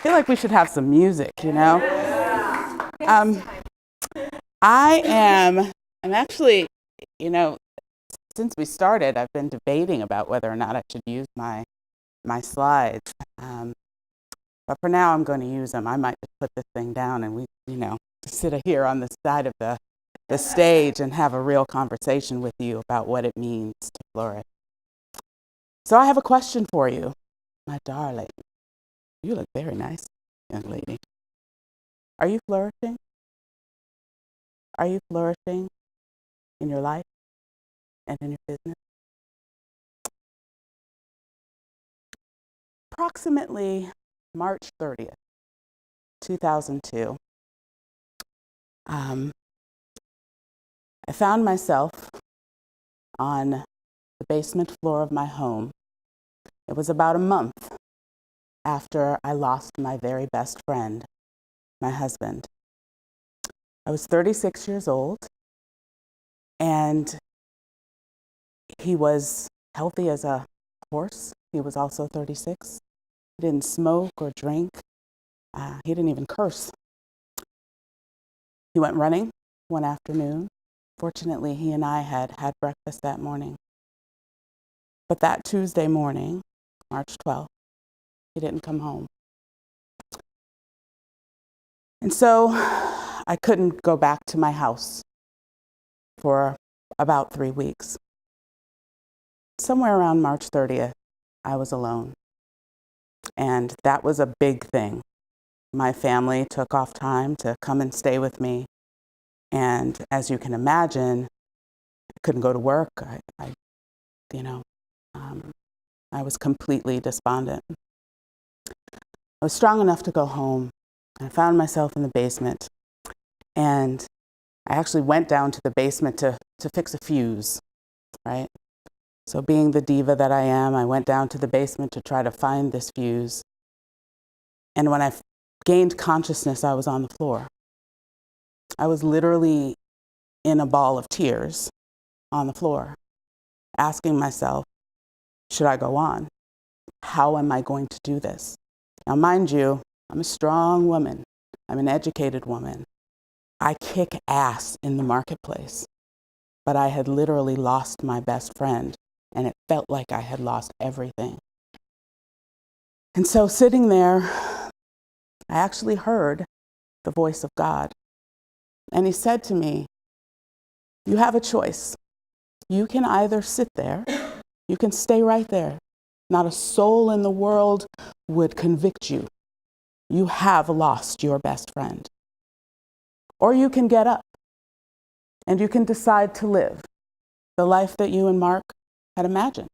feel like we should have some music, you know? Um, I'm actually, you know, since we started, I've been debating about whether or not I should use my slides. But for now, I'm going to use them. I might just put this thing down and we, sit here on the side of the stage and have a real conversation with you about what it means to flourish. So I have a question for you, my darling. You look very nice, young lady. Are you flourishing? Are you flourishing in your life and in your business? Approximately March 30th, 2002, I found myself on the basement floor of my home. It was about a month after I lost my very best friend, my husband. I was 36 years old, and he was healthy as a horse. He was also 36. He didn't smoke or drink. He didn't even curse. He went running one afternoon. Fortunately, he and I had breakfast that morning. But that Tuesday morning, March 12th, he didn't come home. And so I couldn't go back to my house for about 3 weeks. Somewhere around March 30th, I was alone. And that was a big thing. My family took off time to come and stay with me. And as you can imagine, I couldn't go to work. I was completely despondent. I was strong enough to go home. I found myself in the basement, and I actually went down to the basement to fix a fuse, right? So being the diva that I am, I went down to the basement to try to find this fuse. And when I gained consciousness, I was on the floor. I was literally in a ball of tears on the floor, asking myself, should I go on? How am I going to do this? Now, mind you, I'm a strong woman. I'm an educated woman. I kick ass in the marketplace. But I had literally lost my best friend, and it felt like I had lost everything. And so sitting there, I actually heard the voice of God. And he said to me, you have a choice. You can either sit there, you can stay right there. Not a soul in the world would convict you. You have lost your best friend. Or you can get up and you can decide to live the life that you and Mark had imagined.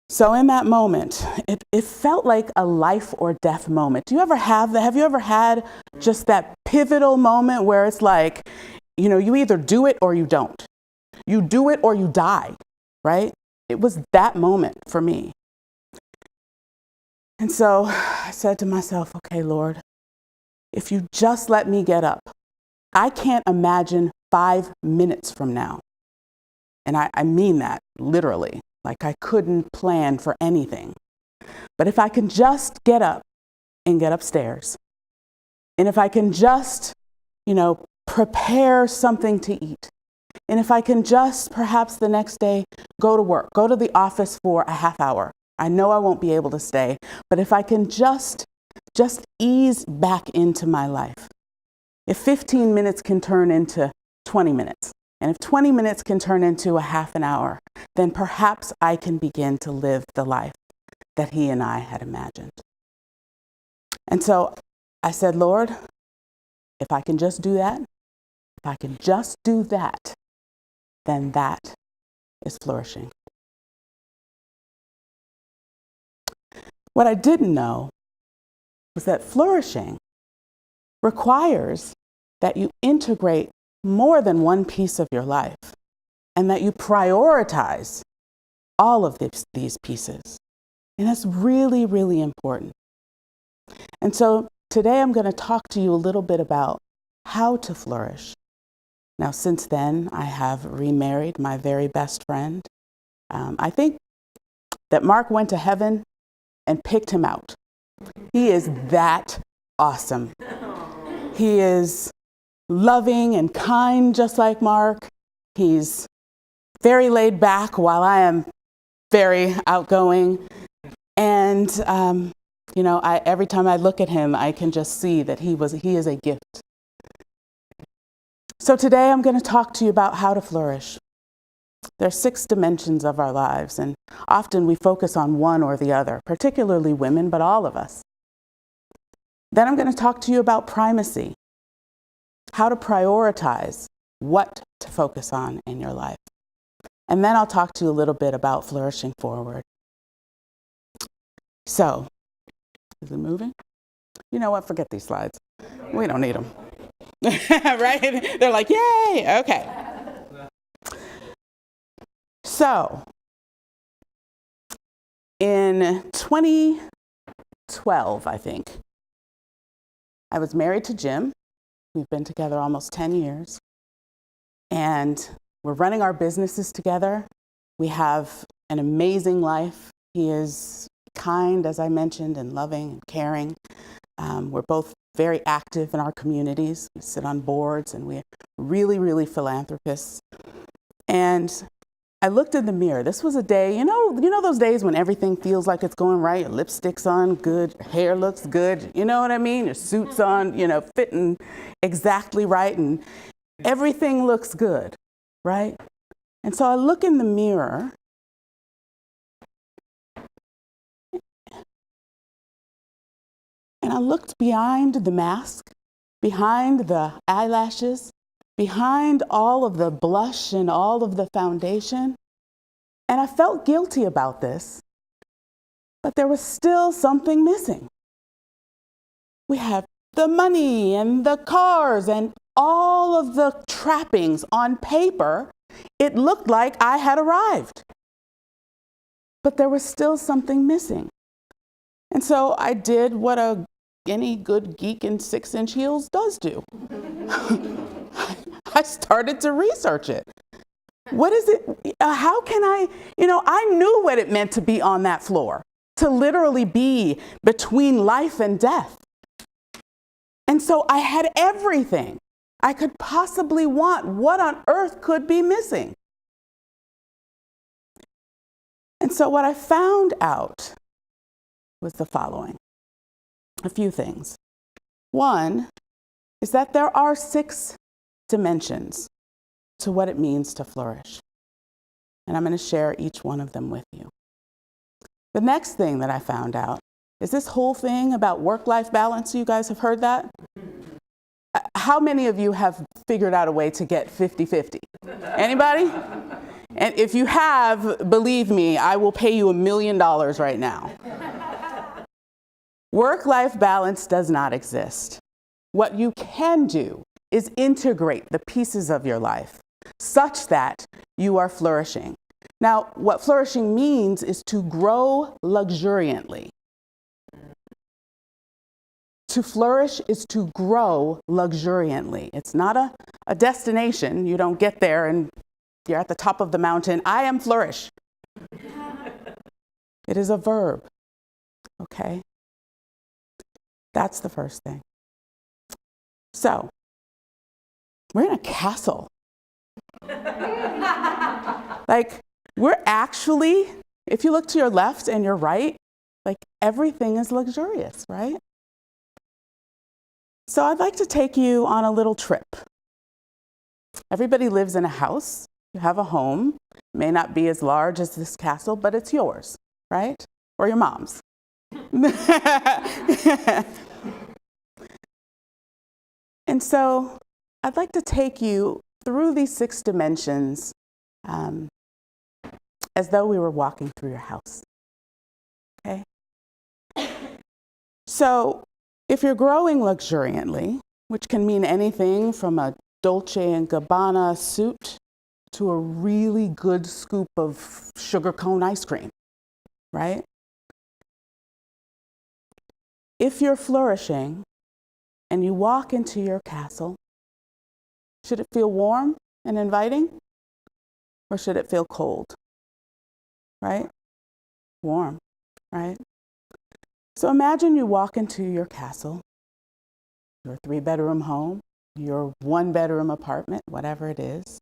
So in that moment, it felt like a life or death moment. Do you ever have that? Have you ever had just that pivotal moment where it's like, you either do it or you don't. You do it or you die, right? It was that moment for me. And so I said to myself, okay, Lord, if you just let me get up, I can't imagine 5 minutes from now. And I mean that literally, like I couldn't plan for anything. But if I can just get up and get upstairs, and if I can just, prepare something to eat, and if I can just perhaps the next day go to work, go to the office for a half hour. I know I won't be able to stay, but if I can just ease back into my life. If 15 minutes can turn into 20 minutes, and if 20 minutes can turn into a half an hour, then perhaps I can begin to live the life that he and I had imagined. And so I said, Lord, if I can just do that, then that is flourishing. What I didn't know was that flourishing requires that you integrate more than one piece of your life and that you prioritize all of these pieces. And that's really, really important. And so today I'm going to talk to you a little bit about how to flourish. Now, since then, I have remarried my very best friend. I think that Mark went to heaven and picked him out. He is that awesome. He is loving and kind, just like Mark. He's very laid back while I am very outgoing. And, every time I look at him, I can just see that he is a gift. So today I'm going to talk to you about how to flourish. There are 6 dimensions of our lives, and often we focus on one or the other, particularly women, but all of us. Then I'm going to talk to you about primacy, how to prioritize what to focus on in your life. And then I'll talk to you a little bit about flourishing forward. So, is it moving? You know what? Forget these slides. We don't need them. Right? They're like, yay! Okay. So, in 2012, I think, I was married to Jim. We've been together almost 10 years. And we're running our businesses together. We have an amazing life. He is kind, as I mentioned, and loving and caring. We're both very active in our communities. We sit on boards, and we're really, really philanthropists. And I looked in the mirror. This was a day, you know those days when everything feels like it's going right. Your lipstick's on good, hair looks good. You know what I mean? Your suit's on, fitting exactly right, and everything looks good, right? And so I look in the mirror, and I looked behind the mask, behind the eyelashes, behind all of the blush and all of the foundation. And I felt guilty about this, but there was still something missing. We have the money and the cars and all of the trappings on paper. It looked like I had arrived, but there was still something missing. And so I did what any good geek in 6-inch heels does do. I started to research it. What is it? How can I knew what it meant to be on that floor, to literally be between life and death. And so I had everything I could possibly want. What on earth could be missing? And so what I found out was the following. A few things. One is that there are 6 dimensions to what it means to flourish. And I'm going to share each one of them with you. The next thing that I found out is this whole thing about work-life balance. You guys have heard that? How many of you have figured out a way to get 50-50? Anybody? And if you have, believe me, I will pay you $1 million right now. Work-life balance does not exist. What you can do is integrate the pieces of your life such that you are flourishing. Now, what flourishing means is to grow luxuriantly. To flourish is to grow luxuriantly. It's not a destination. You don't get there and you're at the top of the mountain. I am flourish. It is a verb. Okay? That's the first thing. So, we're in a castle. Like, we're actually, if you look to your left and your right, like everything is luxurious, right? So I'd like to take you on a little trip. Everybody lives in a house. You have a home. It may not be as large as this castle, but it's yours, right? Or your mom's. And so I'd like to take you through these 6 dimensions as though we were walking through your house. Okay? So if you're growing luxuriantly, which can mean anything from a Dolce & Gabbana suit to a really good scoop of sugar cone ice cream, right? If you're flourishing and you walk into your castle, should it feel warm and inviting? Or should it feel cold? Right? Warm, right? So imagine you walk into your castle, your 3-bedroom home, your 1-bedroom apartment, whatever it is.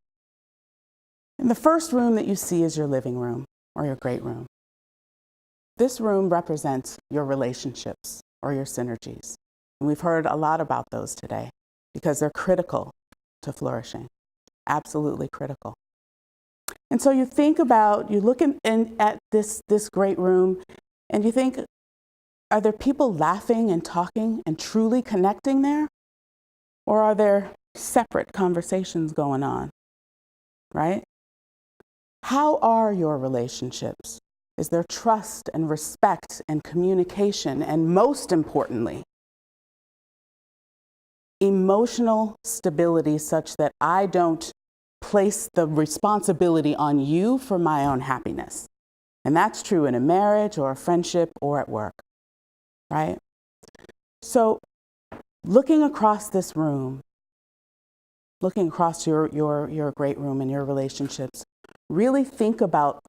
And the first room that you see is your living room or your great room. This room represents your relationships or your synergies. And we've heard a lot about those today because they're critical to flourishing, absolutely critical. And so you think about, you look at this great room and you think, are there people laughing and talking and truly connecting there? Or are there separate conversations going on, right? How are your relationships? Is there trust and respect and communication? And most importantly, emotional stability such that I don't place the responsibility on you for my own happiness. And that's true in a marriage or a friendship or at work, right? So looking across this room, looking across your great room and your relationships, really think about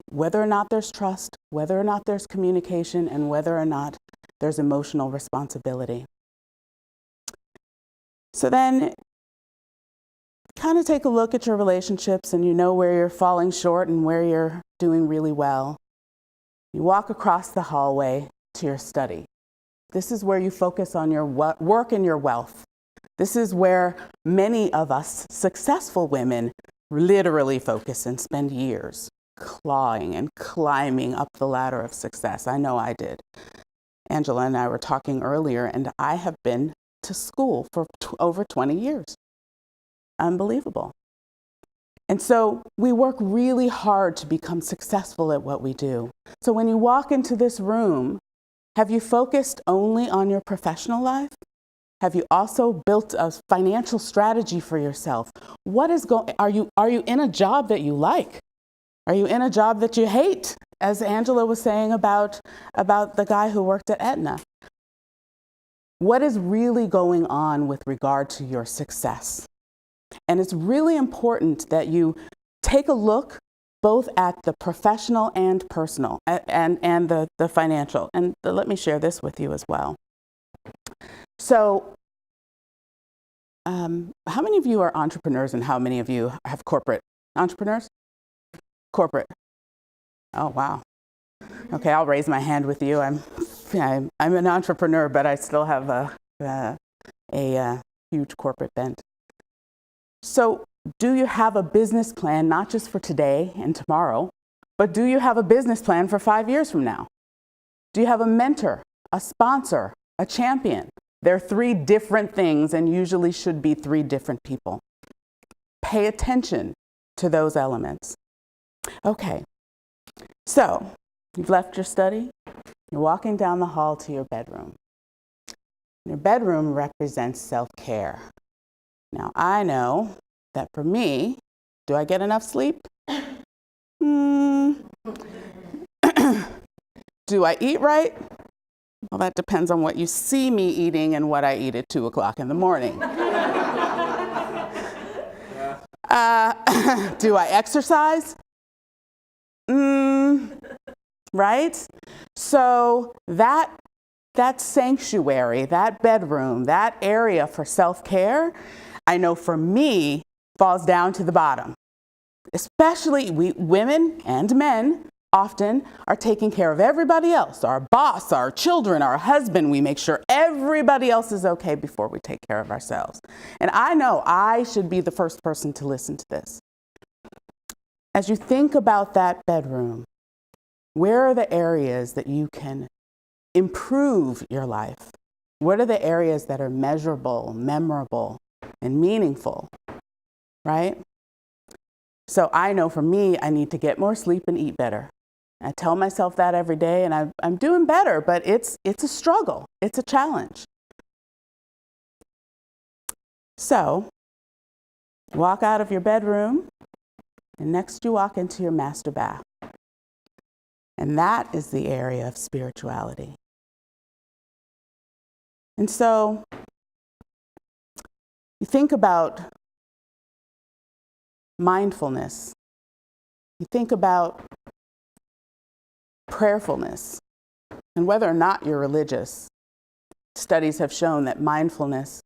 whether or not there's trust, whether or not there's communication, and whether or not there's emotional responsibility. So then kind of take a look at your relationships and you know where you're falling short and where you're doing really well. You walk across the hallway to your study. This is where you focus on your work and your wealth. This is where many of us successful women literally focus and spend years clawing and climbing up the ladder of success. I know I did. Angela and I were talking earlier, and I have been to school for over 20 years. Unbelievable. And so we work really hard to become successful at what we do. So when you walk into this room, have you focused only on your professional life? Have you also built a financial strategy for yourself? Are you in a job that you like? Are you in a job that you hate? As Angela was saying about the guy who worked at Aetna. What is really going on with regard to your success? And it's really important that you take a look both at the professional and personal and the financial. And let me share this with you as well. So how many of you are entrepreneurs and how many of you have corporate entrepreneurs? Corporate. Oh, wow. Okay, I'll raise my hand with you. I'm an entrepreneur, but I still have a huge corporate bent. So do you have a business plan, not just for today and tomorrow, but do you have a business plan for 5 years from now? Do you have a mentor, a sponsor, a champion? They're 3 different things and usually should be 3 different people. Pay attention to those elements. Okay, so you've left your study, you're walking down the hall to your bedroom. Your bedroom represents self-care. Now, I know that for me, do I get enough sleep? Do I eat right? Well, that depends on what you see me eating and what I eat at 2 o'clock in the morning. Do I exercise? Right? So that sanctuary, that bedroom, that area for self-care, I know for me, falls down to the bottom. Especially women and men often are taking care of everybody else, our boss, our children, our husband. We make sure everybody else is okay before we take care of ourselves. And I know I should be the first person to listen to this. As you think about that bedroom, where are the areas that you can improve your life? What are the areas that are measurable, memorable, and meaningful, right? So I know for me, I need to get more sleep and eat better. I tell myself that every day, and I'm doing better, but it's a struggle. It's a challenge. So walk out of your bedroom, and next you walk into your master bath. And that is the area of spirituality. And so you think about mindfulness. You think about prayerfulness And whether or not you're religious, studies have shown that mindfulness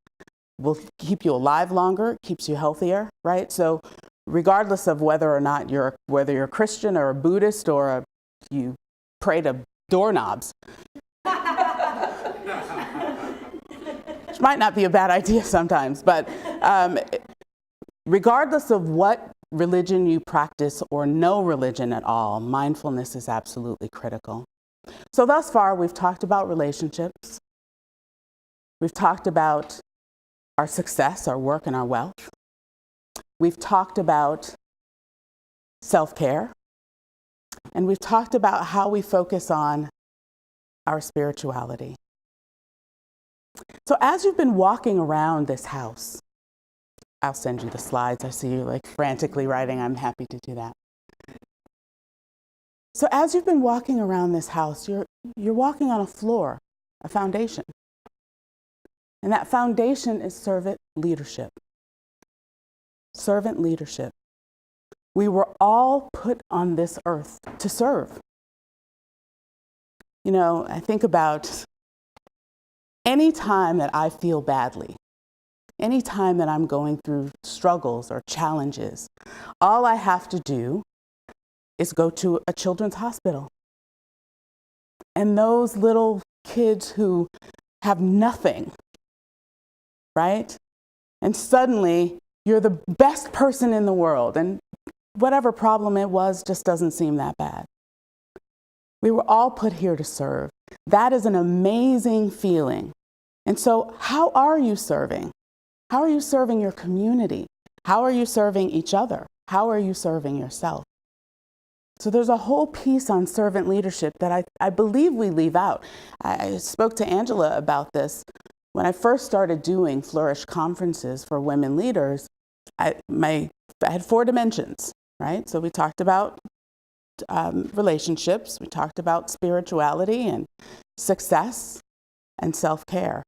will keep you alive longer, keeps you healthier, right? So regardless of whether or not you're a Christian or a Buddhist or you pray to doorknobs, which might not be a bad idea sometimes, but regardless of what religion you practice or no religion at all, mindfulness is absolutely critical. So thus far, we've talked about relationships. We've talked about our success, our work, and our wealth. We've talked about self-care. And we've talked about how we focus on our spirituality. So as you've been walking around this house, I'll send you the slides. I see you like frantically writing. I'm happy to do that. So as you've been walking around this house, you're walking on a floor, a foundation. And that foundation is servant leadership. Servant leadership. We were all put on this earth to serve. You know, I think about any time that I feel badly, any time that I'm going through struggles or challenges, all I have to do is go to a children's hospital. And those little kids who have nothing, right? And suddenly you're the best person in the world, and whatever problem it was just doesn't seem that bad. We were all put here to serve. That is an amazing feeling. And so how are you serving? How are you serving your community? How are you serving each other? How are you serving yourself? So there's a whole piece on servant leadership that I believe we leave out. I spoke to Angela about this. When I first started doing Flourish conferences for women leaders, I had 4 dimensions, right? So we talked about relationships, we talked about spirituality and success and self-care.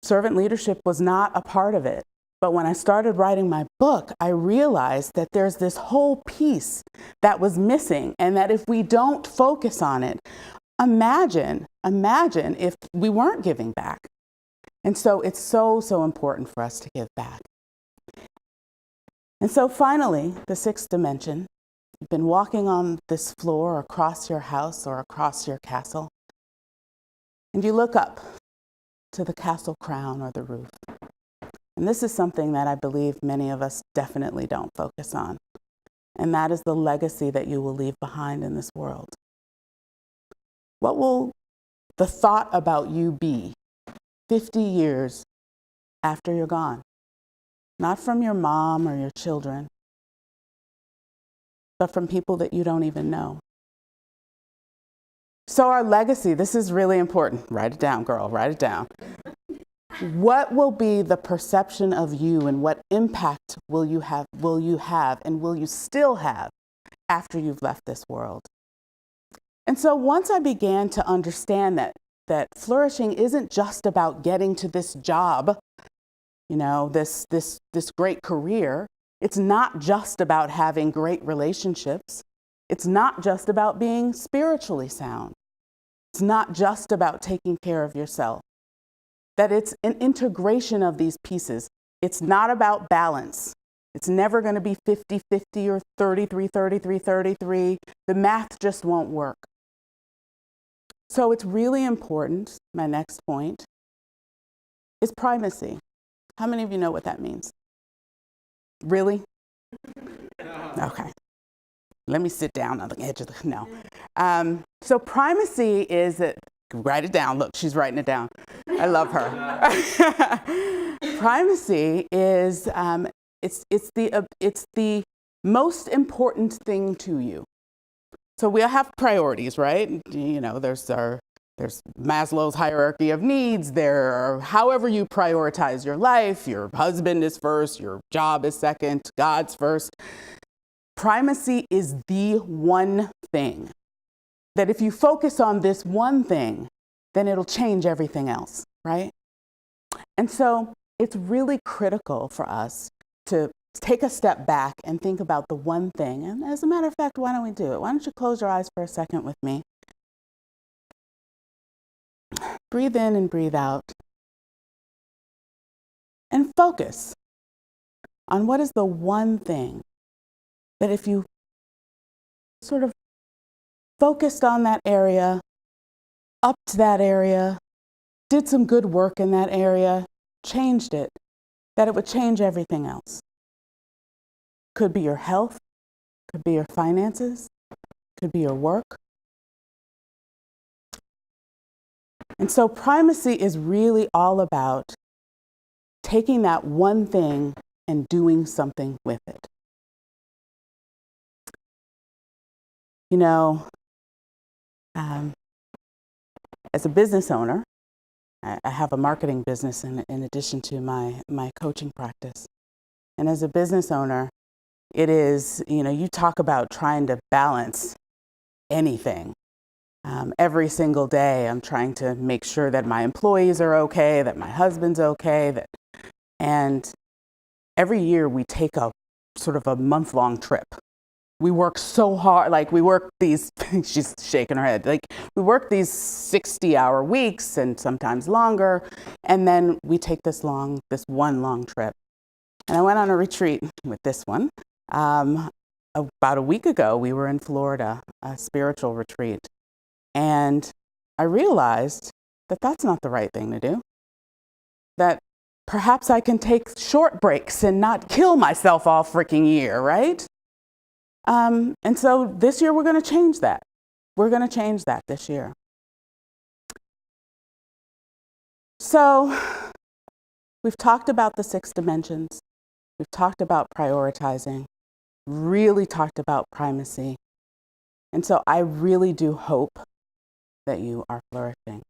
Servant leadership was not a part of it. But when I started writing my book, I realized that there's this whole piece that was missing, and that if we don't focus on it, imagine if we weren't giving back. And so it's so important for us to give back. And so finally, the 6th dimension, you've been walking on this floor across your house or across your castle, and you look up to the castle crown or the roof. And this is something that I believe many of us definitely don't focus on. And that is the legacy that you will leave behind in this world. What will the thought about you be 50 years after you're gone? Not from your mom or your children, but from people that you don't even know. So our legacy, this is really important. Write it down, girl, write it down. What will be the perception of you, and what impact will you have, and will you still have after you've left this world? And so once I began to understand that flourishing isn't just about getting to this job, you know, this great career. It's not just about having great relationships. It's not just about being spiritually sound. It's not just about taking care of yourself. That it's an integration of these pieces. It's not about balance. It's never going to be 50-50 or 33-33-33. The math just won't work. So it's really important, my next point, is primacy. How many of you know what that means? Really? Okay. Let me sit down on the edge of the, no. So primacy is that, write it down. Look, she's writing it down. I love her. Primacy is, it's the most important thing to you. So we have priorities, right? You know, there's Maslow's hierarchy of needs. There are, however you prioritize your life, your husband is first, your job is second, God's first. Primacy is the one thing that if you focus on this one thing, then it'll change everything else, right? And so it's really critical for us to take a step back and think about the one thing. And as a matter of fact, why don't we do it? Why don't you close your eyes for a second with me? breathe in and breathe out, and focus on what is the one thing that if you sort of focused on that area, upped that area, did some good work in that area, changed it, that it would change everything else. Could be your health, could be your finances, could be your work. And so primacy is really all about taking that one thing and doing something with it. You know, as a business owner, I have a marketing business in addition to my coaching practice. And as a business owner, it is, you talk about trying to balance anything. Every single day, I'm trying to make sure that my employees are okay, that my husband's okay, and every year we take a sort of a month-long trip. We work so hard, like we work these, she's shaking her head, like we work these 60-hour weeks and sometimes longer, and then we take this one long trip. And I went on a retreat with this one. About a week ago, we were in Florida, a spiritual retreat. And I realized that that's not the right thing to do. That perhaps I can take short breaks and not kill myself all freaking year, right? And so this year we're going to change that. We're going to change that this year. So we've talked about the 6 dimensions. We've talked about prioritizing, really talked about primacy. And so I really do hope that you are flourishing.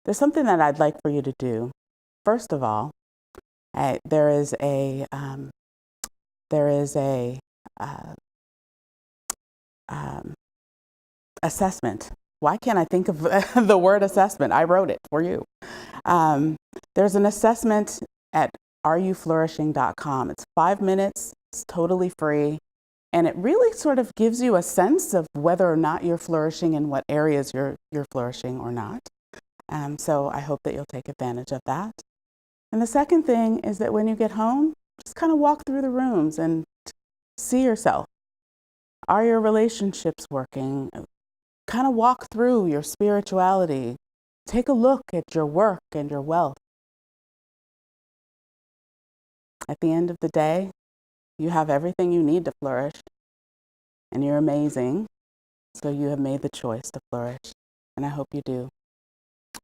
There's something that I'd like for you to do. First of all, there is a assessment. Why can't I think of the word assessment? I wrote it for you. There's an assessment at areyouflourishing.com. It's 5 minutes. It's totally free. And it really sort of gives you a sense of whether or not you're flourishing and what areas you're flourishing or not. So I hope that you'll take advantage of that. And the second thing is that when you get home, just kind of walk through the rooms and see yourself. Are your relationships working? Kind of walk through your spirituality. Take a look at your work and your wealth. At the end of the day, you have everything you need to flourish, and you're amazing, so you have made the choice to flourish, and I hope you do.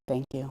Thank you.